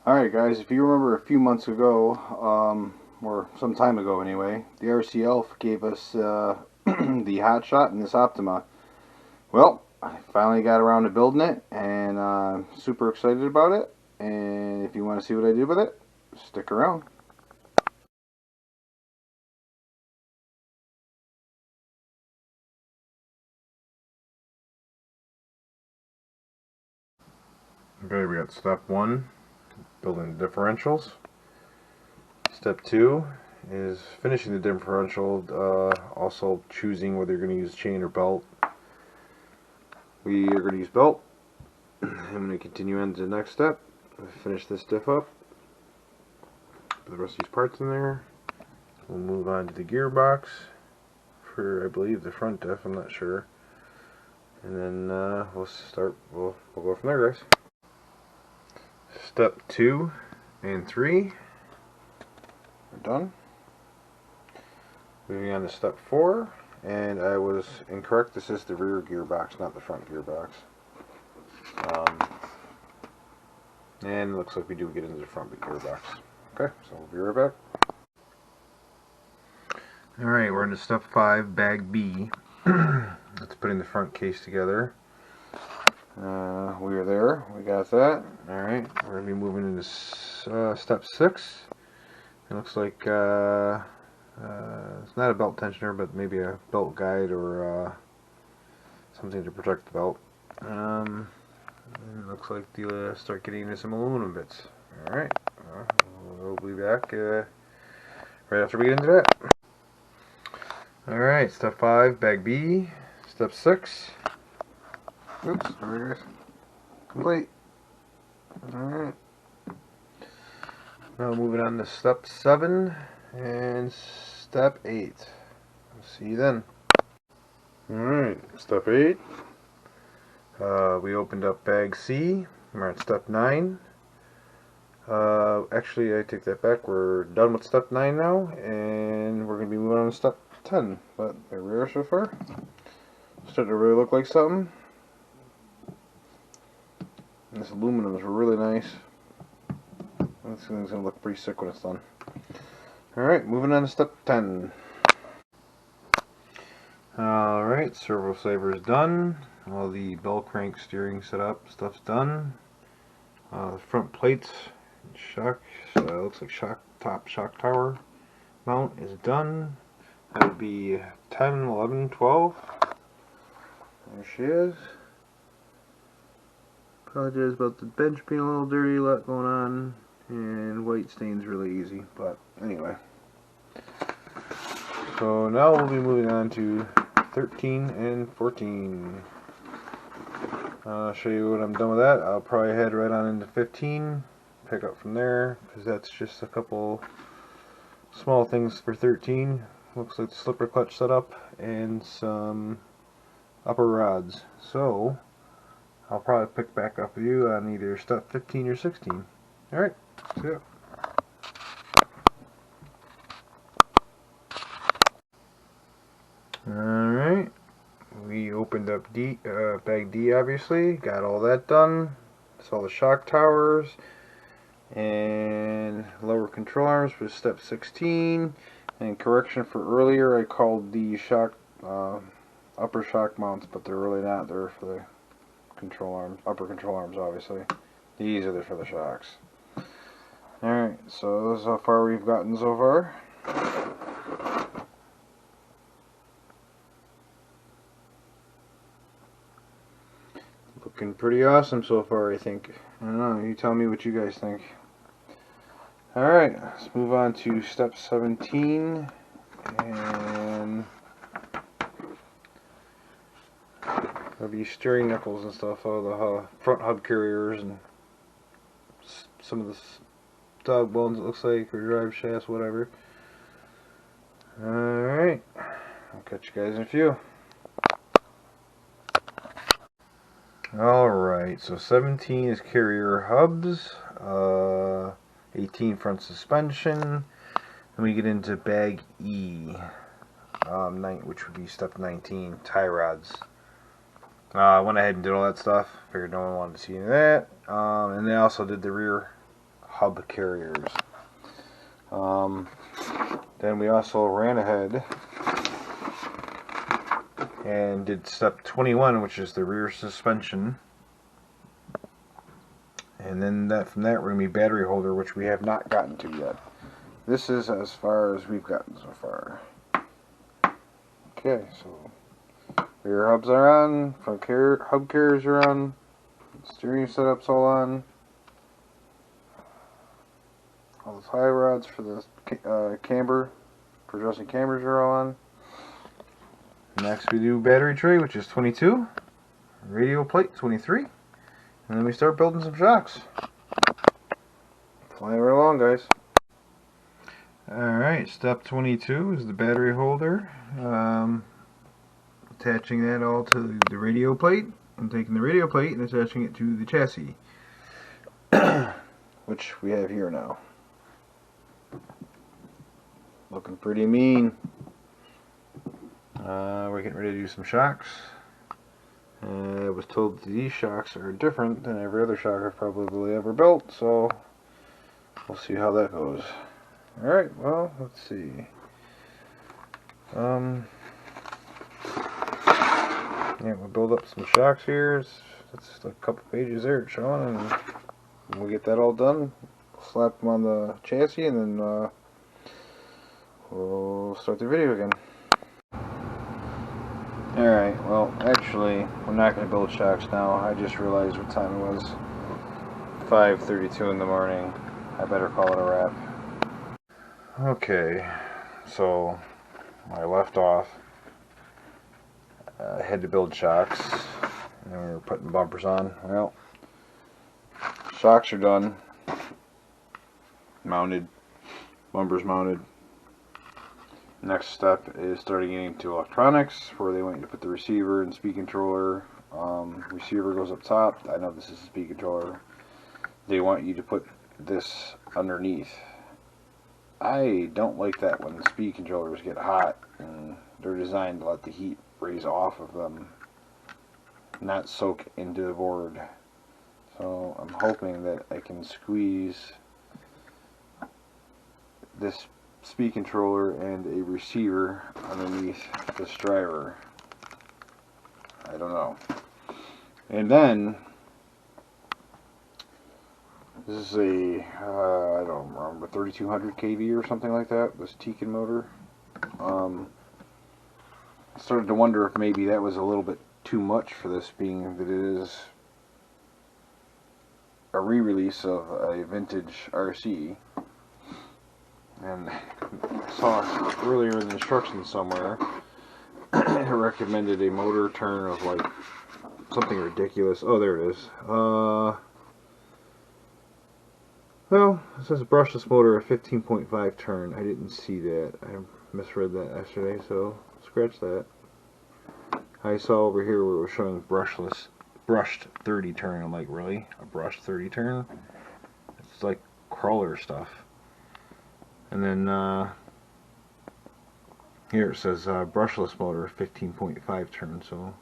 Alright guys, if you remember a few months ago, or some time ago anyway, the RCL gave us the hot shot in this Optima. Well, I finally got around to building it, and super excited about it. And if you want to see what I do with it, stick around. Okay, we got step 1, building the differentials. Step 2 is finishing the differential, also choosing whether you're going to use chain or belt. We are going to use belt. I'm going to continue on to the next step. Finish this diff up. Put the rest of these parts in there. We'll move on to the gearbox for, I believe, the front diff. I'm not sure. And then we'll go from there, guys. Step 2 and 3 are done. Moving on to step 4, and I was incorrect. This is the rear gearbox, not the front gearbox. And it looks like we do get into the front gearbox. Okay, so we'll be right back. Alright, we're into step 5, bag B. That's putting the front case together. We are there. We got that. Alright, we're going to be moving into step 6. It looks like it's not a belt tensioner, but maybe a belt guide or something to protect the belt. It looks like they'll start getting into some aluminum bits. Alright, we'll be back right after we get into that. Alright, step 5, bag B. Step 6. Oops, sorry guys. Complete. Alright. Now moving on to step 7 and step 8. See you then. Alright, step 8. We opened up bag C. We're at step 9. Actually, I take that back. We're done with step 9 now, and we're going to be moving on to step 10. But there we are so far. Starting to really look like something. And this aluminum is really nice. This thing's going to look pretty sick when it's done. Alright, moving on to step 10. Alright, servo saver is done. All the bell crank steering setup stuff's done. The front plates, shock, looks like top shock tower mount is done. That would be 10, 11, 12. There she is. Apologize about the bench being a little dirty, a lot going on, and white stains really easy, but anyway. So now we'll be moving on to 13 and 14. I'll show you when I'm done with that. I'll probably head right on into 15, pick up from there, because that's just a couple small things for 13. Looks like the slipper clutch setup and some upper rods. So I'll probably pick back up with you on either step 15 or 16. Alright, see ya. Alright, we opened up bag D, obviously, got all that done. Saw the shock towers and lower control arms for step 16. And correction for earlier, I called the shock upper shock mounts, but they're really not. They're for the control arms, upper control arms, obviously. These are for the shocks. Alright, so this is how far we've gotten so far. Looking pretty awesome so far, I think. I don't know, you tell me what you guys think. Alright, let's move on to step 17. And there'll be steering knuckles and stuff, all the front hub carriers and some of the dog bones, it looks like, or drive shafts, whatever. Alright, I'll catch you guys in a few. Alright, so 17 is carrier hubs, 18 front suspension, and we get into bag E, which would be step 19, tie rods. I went ahead and did all that stuff, figured no one wanted to see any of that, and they also did the rear hub carriers. Then we also ran ahead and did step 21, which is the rear suspension. And then from that we're going to be battery holder, which we have not gotten to yet. This is as far as we've gotten so far. Okay, so rear hubs are on, front hub carriers are on, steering setup's all on. All the tie rods for the camber, for adjusting cambers are all on. Next we do battery tray, which is 22, radio plate 23, and then we start building some shocks. Flying right along, guys. Alright, step 22 is the battery holder. Attaching that all to the radio plate, and taking the radio plate and attaching it to the chassis, which we have here now. Looking pretty mean. We're getting ready to do some shocks. I was told that these shocks are different than every other shock I've probably ever built, so we'll see how that goes. Alright, well, let's see. Yeah, we'll build up some shocks here. That's a couple pages there showing, and we'll get that all done. Slap them on the chassis, and then we'll start the video again. Alright, well, actually, we're not going to build shocks now. I just realized what time it was. 5:32 in the morning. I better call it a wrap. Okay, so I left off. I had to build shocks, and we were putting bumpers on. Well, shocks are done. Mounted. Bumpers mounted. Next step is starting getting into electronics, where they want you to put the receiver and speed controller. Receiver goes up top. I know this is a speed controller. They want you to put this underneath. I don't like that when the speed controllers get hot, and they're designed to let the heat raise off of them, not soak into the board. So I'm hoping that I can squeeze this speed controller and a receiver underneath this driver. I don't know. And then this is a I don't remember, 3200 kV or something like that, this Tekin motor. I started to wonder if maybe that was a little bit too much for this, being that it is a re-release of a vintage RC. And I saw earlier in the instructions somewhere it recommended a motor turn of like something ridiculous. Oh, there it is. Well, it says brushless motor at 15.5 turn. I didn't see that. I misread that yesterday, so scratch that. I saw over here where it was showing brushed 30 turn. I'm like, really? A brushed 30 turn? It's like crawler stuff. And then here it says brushless motor 15.5 turn, so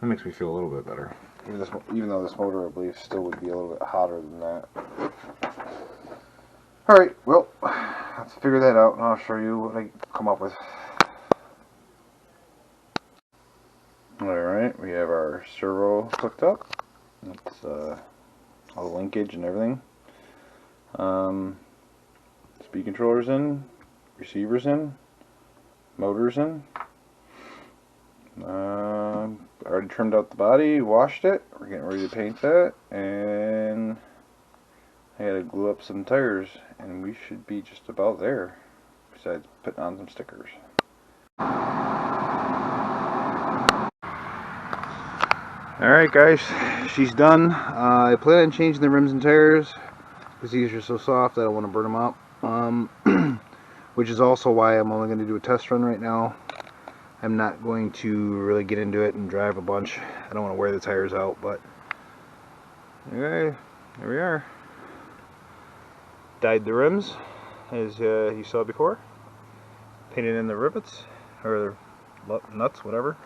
that makes me feel a little bit better. Even though this motor, I believe, still would be a little bit hotter than that. Alright, well, let's figure that out, and I'll show you what I come up with. Alright, we have our servo hooked up. That's all the linkage and everything. Speed controllers in, receivers in, motors in. I already trimmed out the body, washed it. We're getting ready to paint that, and I had to glue up some tires, and we should be just about there, besides putting on some stickers. Alright guys, she's done. I plan on changing the rims and tires because these are so soft I don't want to burn them up, which is also why I'm only going to do a test run right now. I'm not going to really get into it and drive a bunch. I don't want to wear the tires out, but anyway, there we are. Dyed the rims, as you saw before. Painted in the rivets, or the nuts, whatever.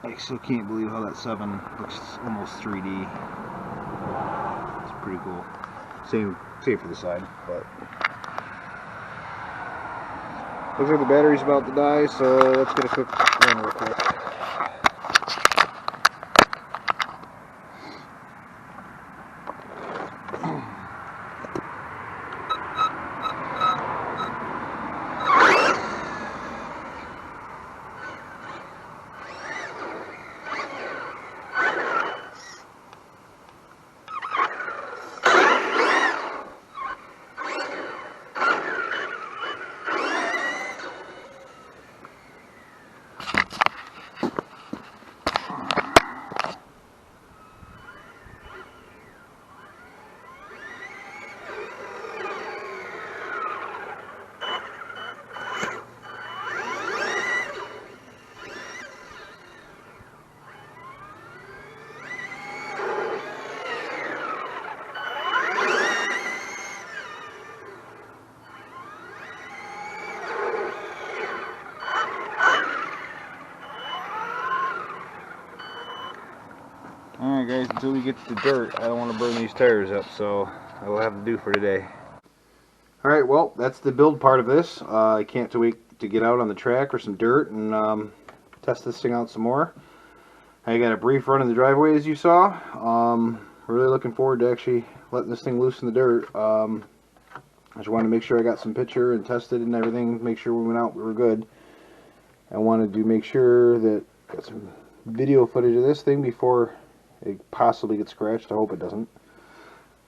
I still can't believe how that 7 looks almost 3D. It's pretty cool. Same for the side, but looks like the battery's about to die, so let's get a quick run real quick. Alright guys, until we get to the dirt, I don't want to burn these tires up, so I will have to do for today. Alright, well, that's the build part of this. I can't wait to get out on the track or some dirt and test this thing out some more. I got a brief run in the driveway as you saw. Really looking forward to actually letting this thing loose in the dirt. I just wanted to make sure I got some picture and tested and everything, make sure we went out, we were good. I wanted to make sure that I got some video footage of this thing before it possibly gets scratched. I hope it doesn't.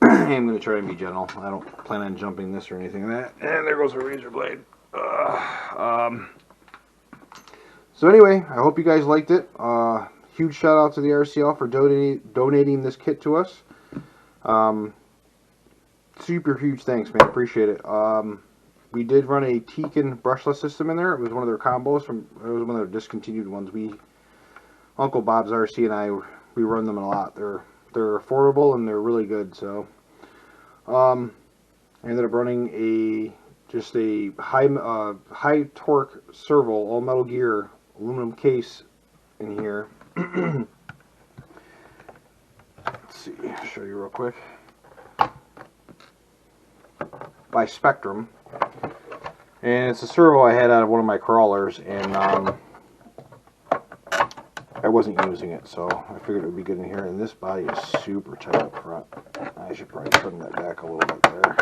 I'm going to try and be gentle. I don't plan on jumping this or anything like that. And there goes a razor blade. So anyway, I hope you guys liked it. Huge shout out to the RCL for donating this kit to us. Super huge thanks, man. Appreciate it. We did run a Tekin brushless system in there. It was one of their combos. It was one of their discontinued ones. Uncle Bob's RC and I, we run them a lot. They're affordable and they're really good. So I ended up running just a high torque servo, all metal gear, aluminum case in here. Let's see, I'll show you real quick. By Spectrum, and it's a servo I had out of one of my crawlers, and I wasn't using it, so I figured it would be good in here. And this body is super tight up front. I should probably trim that back a little bit there.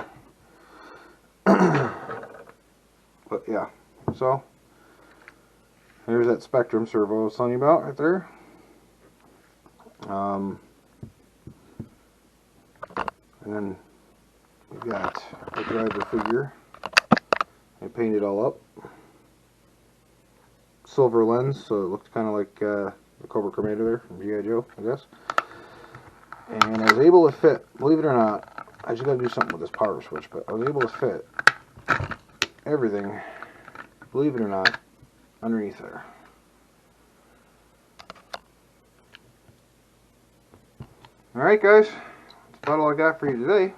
But yeah, so there's that Spectrum servo I was telling you about right there. And then we've got a driver figure. I painted it all up. Silver lens, so it looked kind of like the Cobra Commander there from G.I. Joe, I guess. And I was able to fit, believe it or not, I just got to do something with this power switch, but I was able to fit everything, believe it or not, underneath there. Alright guys, that's about all I got for you today.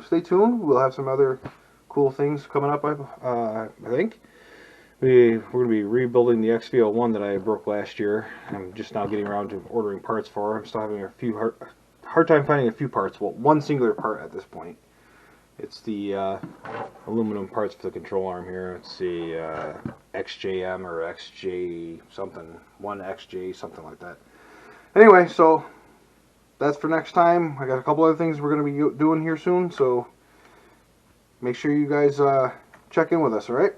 Stay tuned, we'll have some other cool things coming up, I think. We're going to be rebuilding the XV01 that I broke last year. I'm just now getting around to ordering parts for it. I'm still having a few hard time finding a few parts. Well, one singular part at this point. It's the aluminum parts for the control arm here. It's the XJM or XJ something, 1XJ, something like that. Anyway, so that's for next time. I got a couple other things we're going to be doing here soon, so make sure you guys check in with us, alright?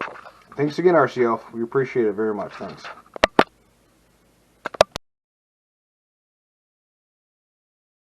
Thanks again, RCL. We appreciate it very much. Thanks.